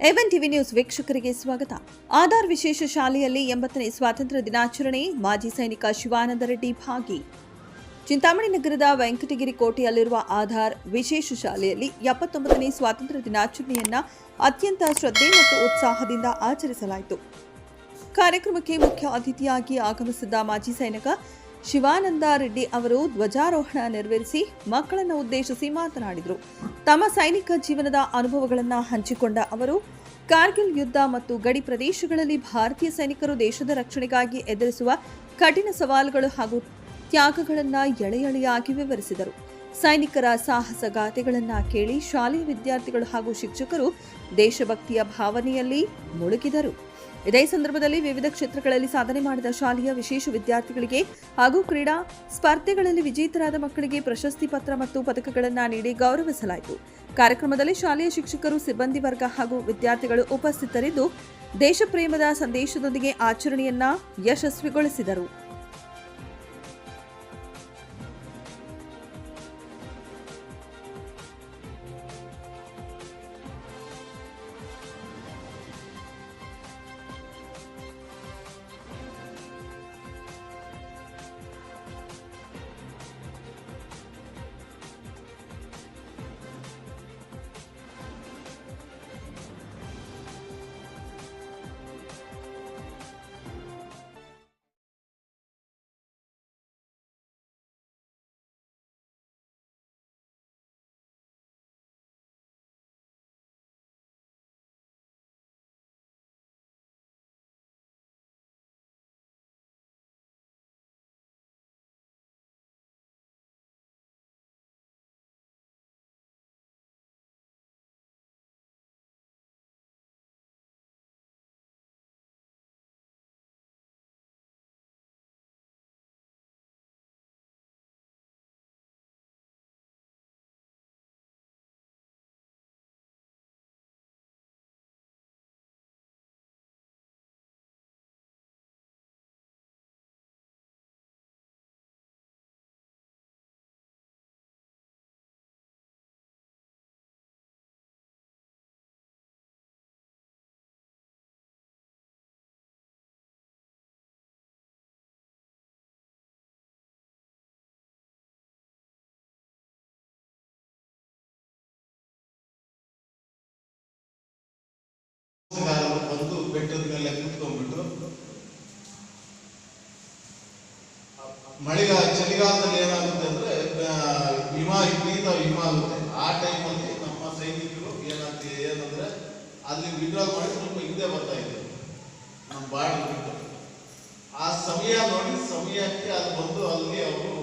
ಎವನ್ TV news ವೀಕ್ಷಕರಿಗೆ ಸ್ವಾಗತ. ಆಧಾರ್ ವಿಶೇಷ ಶಾಲೆಯಲ್ಲಿ 80ನೇ ಸ್ವಾತಂತ್ರ್ಯ ದಿನಾಚರಣೆ. ಮಾಜಿ ಸೈನಿಕ ಶಿವಾನಂದ ರೆಡ್ಡಿ ಭಾಗಿ. ಚಿಂತಾಮಣಿ ನಗರದ ವೆಂಕಟಗಿರಿ ಕೋಟೆಯಲ್ಲಿರುವ ಆಧಾರ್ ವಿಶೇಷ ಶಾಲೆಯಲ್ಲಿ 79ನೇ ಸ್ವಾತಂತ್ರ್ಯ ದಿನಾಚರಣೆಯನ್ನು ಅತ್ಯಂತ ಶ್ರದ್ಧೆ ಮತ್ತು ಉತ್ಸಾಹದಿಂದ ಆಚರಿಸಲಾಯಿತು. ಕಾರ್ಯಕ್ರಮಕ್ಕೆ ಮುಖ್ಯ ಅತಿಥಿಯಾಗಿ ಆಗಮಿಸಿದ್ದ ಮಾಜಿ ಸೈನಿಕ ಶಿವಾನಂದ ರೆಡ್ಡಿ ಅವರು ಧ್ವಜಾರೋಹಣ ನೆರವೇರಿಸಿ ಮಕ್ಕಳನ್ನು ಉದ್ದೇಶಿಸಿ ಮಾತನಾಡಿದರು. ತಮ್ಮ ಸೈನಿಕ ಜೀವನದ ಅನುಭವಗಳನ್ನು ಹಂಚಿಕೊಂಡ ಅವರು ಕಾರ್ಗಿಲ್ ಯುದ್ಧ ಮತ್ತು ಗಡಿ ಪ್ರದೇಶಗಳಲ್ಲಿ ಭಾರತೀಯ ಸೈನಿಕರು ದೇಶದ ರಕ್ಷಣೆಗಾಗಿ ಎದುರಿಸುವ ಕಠಿಣ ಸವಾಲುಗಳು ಹಾಗೂ ತ್ಯಾಗಗಳನ್ನು ಎಳೆಯಾಗಿ ವಿವರಿಸಿದರು. ಸೈನಿಕರ ಸಾಹಸಗಾಥೆಗಳನ್ನು ಕೇಳಿ ಶಾಲೆಯ ವಿದ್ಯಾರ್ಥಿಗಳು ಹಾಗೂ ಶಿಕ್ಷಕರು ದೇಶಭಕ್ತಿಯ ಭಾವನೆಯಲ್ಲಿ ಮುಳುಗಿದರು. ಇದೇ ಸಂದರ್ಭದಲ್ಲಿ ವಿವಿಧ ಕ್ಷೇತ್ರಗಳಲ್ಲಿ ಸಾಧನೆ ಮಾಡಿದ ಶಾಲೆಯ ವಿಶೇಷ ವಿದ್ಯಾರ್ಥಿಗಳಿಗೆ ಹಾಗೂ ಕ್ರೀಡಾ ಸ್ಪರ್ಧೆಗಳಲ್ಲಿ ವಿಜೇತರಾದ ಮಕ್ಕಳಿಗೆ ಪ್ರಶಸ್ತಿ ಪತ್ರ ಮತ್ತು ಪದಕಗಳನ್ನು ನೀಡಿ ಗೌರವಿಸಲಾಯಿತು. ಕಾರ್ಯಕ್ರಮದಲ್ಲಿ ಶಾಲೆಯ ಶಿಕ್ಷಕರು, ಸಿಬ್ಬಂದಿ ವರ್ಗ ಹಾಗೂ ವಿದ್ಯಾರ್ಥಿಗಳು ಉಪಸ್ಥಿತರಿದ್ದು ದೇಶಪ್ರೇಮದ ಸಂದೇಶದೊಂದಿಗೆ ಆಚರಣೆಯನ್ನ ಯಶಸ್ವಿಗೊಳಿಸಿದರು. ಬಂದು ಬೆಟ್ಟದ ಮೇಲೆ ಕೂತ್ಕೊಂಡ್ಬಿಟ್ಟು ಚಳಿಗಾಲದಲ್ಲಿ ಏನಾಗುತ್ತೆ ಅಂದ್ರೆ ವಿಪರೀತ ಹಿಮ ಆಗುತ್ತೆ. ಆ ಟೈಮಲ್ಲಿ ನಮ್ಮ ಸೈನಿಕರು ಏನಂದ್ರೆ ಅಲ್ಲಿ ವಿಡ್ರಾ ಮಾಡಿ ಸ್ವಲ್ಪ ಹಿಂದೆ ಬರ್ತಾ ಇದ್ರು ನಮ್ಮ ಬಾರ್ಡರ್ ಬಿಟ್ಟು. ಆ ಸಮಯಕ್ಕೆ ಅದು ಬಂದು ಅಲ್ಲಿ ಅವರು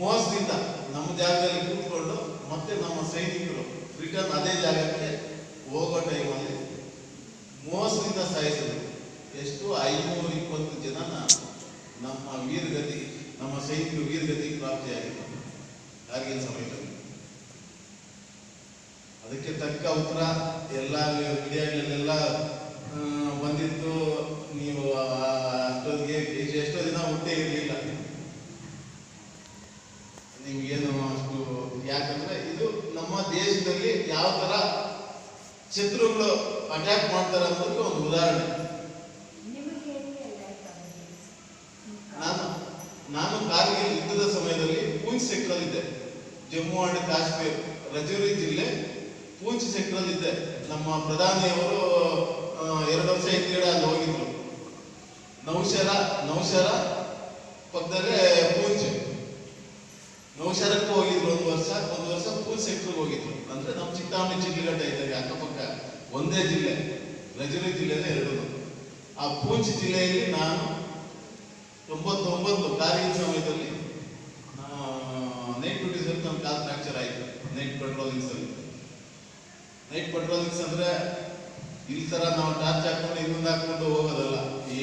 ಮೋಸದಿಂದ ನಮ್ಮ ಜಾಗದಲ್ಲಿ ಕೂತ್ಕೊಂಡು ಮತ್ತೆ ನಮ್ಮ ಸೈನಿಕರು ರಿಟರ್ನ್ ಅದೇ ಜಾಗಕ್ಕೆ ಹೋಗೋ ಟೈಮಲ್ಲಿ ಮೋಸದಿಂದ ಸಾಯಿಸಿದ್ರು. ಎಷ್ಟು 520 ಜನ ನಮ್ಮ ಸೈನಿಕರು ವೀರಗತಿ ಪ್ರಾಪ್ತಿಯಾಗಿತ್ತು ಕಾರ್ಗಿಲ್ ಸಮಯದಲ್ಲಿ. ಅದಕ್ಕೆ ತಕ್ಕ ಉತ್ತರ ಎಲ್ಲ ಮೀಡಿಯಾಗಳಲ್ಲೆಲ್ಲ ಬಂದಿತ್ತು. ನೀವು ಅಷ್ಟೊತ್ತಿಗೆ ಎಷ್ಟೋ ದಿನ ಹುಟ್ಟೇ ಇರಲಿಲ್ಲ ನಿಮ್ಗೇನು ಅಷ್ಟು. ಯಾಕಂದ್ರೆ ಇದು ನಮ್ಮ ದೇಶದಲ್ಲಿ ಯಾವ ತರ ಶತ್ರುಗಳು ಅಟ್ಯಾಕ್ ಮಾಡ್ತಾರೆ ಅನ್ನೋದಕ್ಕೆ ಒಂದು ಉದಾಹರಣೆ. ನಾನು ಕಾರ್ಗಿಲ್ ಯುದ್ಧದ ಸಮಯದಲ್ಲಿ ಪೂಂಚ್ ಸೆಕ್ಟರ್ ಇದ್ದೆ. ಜಮ್ಮು ಅಂಡ್ ಕಾಶ್ಮೀರ್ ರಜೌರಿ ಜಿಲ್ಲೆ ಪೂಂಚ್ ಸೆಕ್ಟರ್ ಇದ್ದೆ. ನಮ್ಮ ಪ್ರಧಾನಿಯವರು 2 ವರ್ಷ ಹಿಂದ್ಗಡೆ ಅಲ್ಲಿ ಹೋಗಿದ್ರು. ನೌಶರ ಪಕ್ಕದಲ್ಲೇ ಪೂಂಚ್. ನೌಶರಕ್ಕೂ ಹೋಗಿದ್ರು ಒಂದು ವರ್ಷ ಪೂಂಚ್ ಸೆಕ್ಟರ್ಗೆ ಹೋಗಿದ್ರು. ಅಂದ್ರೆ ನಮ್ಮ ಚಿಂತಾಮಣಿ ಚಿಕ್ಕಗಡ್ಡ ಇದ್ದಾರೆ ಅಕ್ಕಪಕ್ಕ ಒಂದೇ ಜಿಲ್ಲೆ. ರಜೌರಿ ಜಿಲ್ಲೆನೇ 2. ಆ ಪೂಂಚ್ ಜಿಲ್ಲೆಯಲ್ಲಿ ನಾನು 99 ಕಾರ್ಗಿಲ್ ಸಮಯದಲ್ಲಿ ನೈಟ್ ಡ್ಯೂಟೀಸ್ ಅಲ್ಲಿ ನನ್ನ ಕಾಲ್ ಫ್ರಾಕ್ಚರ್ ಆಯಿತು. ನೈಟ್ ಪೆಟ್ರೋಲಿಂಗ್ಸ್ ಅಂದ್ರೆ ಇಲ್ಲಿ ತರ ನಾವು ಟಾರ್ಚ್ ಹಾಕೊಂಡು ಇನ್ನೊಂದು ಹಾಕೊಂಡು ಹೋಗೋದಲ್ಲ.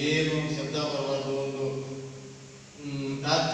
ಏನು ಶಬ್ದ ಬರಬಾರ್ದು, ಒಂದು ಟಾರ್ಚ್